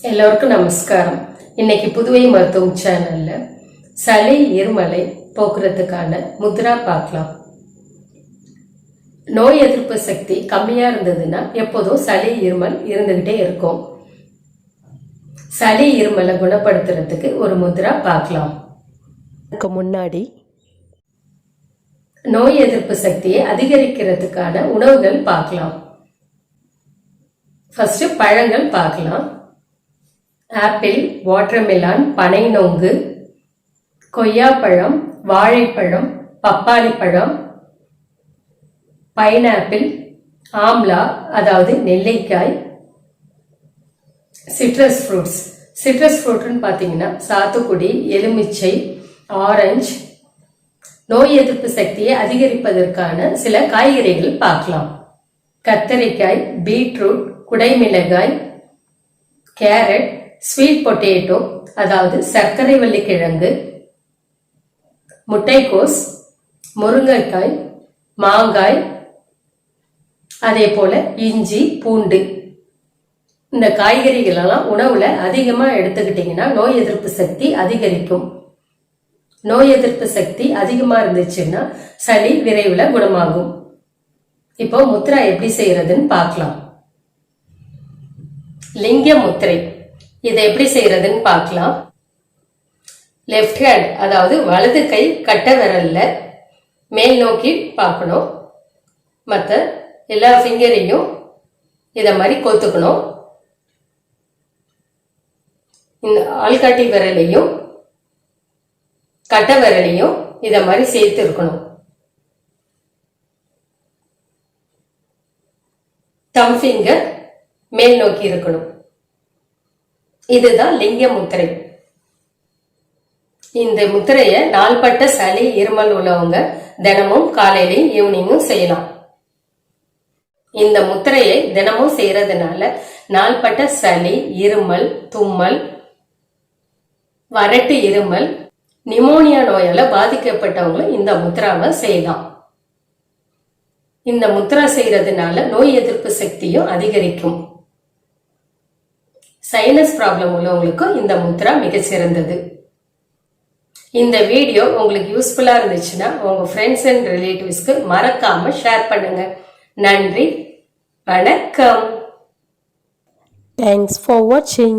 எல்லோருக்கும் நமஸ்காரம். இன்னைக்கு புதுவை மருத்துவம் சேனல்ல சளி இருமலை போக்குறதுக்கான முத்ரா பார்க்கலாம். நோய் எதிர்ப்பு சக்தி கம்மியா இருந்ததுன்னா எப்போதும் சளி இருமல் இருந்துகிட்டே இருக்கும். சளி இருமலை குணப்படுத்துறதுக்கு ஒரு முத்ரா பார்க்கலாம். அதுக்கு முன்னாடி நோய் எதிர்ப்பு சக்தியை அதிகரிக்கிறதுக்கான உணவுகள் பார்க்கலாம். ஃபர்ஸ்ட் பழங்கள் பார்க்கலாம். ஆப்பிள், வாட்டர்மெலான், பனை நொங்கு, கொய்யாப்பழம், வாழைப்பழம், பப்பாளி பழம், பைனாப்பிள், ஆம்லா அதாவது நெல்லிக்காய், சிட்ரஸ் ஃப்ரூட்ஸ். சிட்ரஸ் ஃப்ரூட்னு பார்த்தீங்கன்னா சாத்துக்குடி, எலுமிச்சை, ஆரஞ்சு. நோய் எதிர்ப்பு சக்தியை அதிகரிப்பதற்கான சில காய்கறிகள் பார்க்கலாம். கத்தரிக்காய், பீட்ரூட், குடைமிளகாய், கேரட், ஸ்வீட் பொட்டேட்டோ அதாவது சர்க்கரை வள்ளிக்கிழங்கு, முட்டைக்கோஸ், முருங்கைக்காய், மாங்காய், அதே போல இஞ்சி, பூண்டு. இந்த காய்கறிகள் எல்லாம் உணவுல அதிகமா எடுத்துக்கிட்டீங்கன்னா நோய் எதிர்ப்பு சக்தி அதிகரிக்கும். நோய் எதிர்ப்பு சக்தி அதிகமா இருந்துச்சுன்னா சளி விரைவில் குணமாகும். இப்போ முத்ரா எப்படி செய்யறதுன்னு பார்க்கலாம். லிங்க முத்திரை இதை எப்படி செய்யறதுன்னு பார்க்கலாம். லெஃப்ட் ஹேண்ட் அதாவது வலது கை கட்ட விரல்ல மேல் நோக்கி பார்க்கணும். மற்ற எல்லா ஃபிங்கரையும் இத மாதிரி கோத்துக்கணும். இந்த ஆள்காட்டி விரலையும் கட்ட விரலையும் இத மாதிரி சேர்த்து இருக்கணும். தம் ஃபிங்கர் மேல் நோக்கி இருக்கணும். இதுதான் லிங்க முத்திரை. இந்த முத்திரைய நாள்பட்ட சளி இருமல் உள்ளவங்க தினமும் காலையிலையும் ஈவினிங்கும் செய்யலாம். இந்த முத்திரையை தினமும் செய்யறதுனால நாள்பட்ட சளி, இருமல், தும்மல், வறட்டு இருமல், நிமோனியா நோயால பாதிக்கப்பட்டவங்களும் இந்த முத்திராவை செய்யலாம். இந்த முத்ரா செய்யறதுனால நோய் எதிர்ப்பு சக்தியும் அதிகரிக்கும். சைனஸ் ப்ராப்ளம் உள்ளவங்களுக்கும் இந்த முத்ரா மிக சிறந்தது. இந்த வீடியோ உங்களுக்கு யூஸ்ஃபுல்லா இருந்துச்சுன்னா உங்க ஃப்ரெண்ட்ஸ் அண்ட் ரிலேட்டிவ்ஸ்க்கு மறக்காம ஷேர் பண்ணுங்க. நன்றி, வணக்கம். Thanks for watching.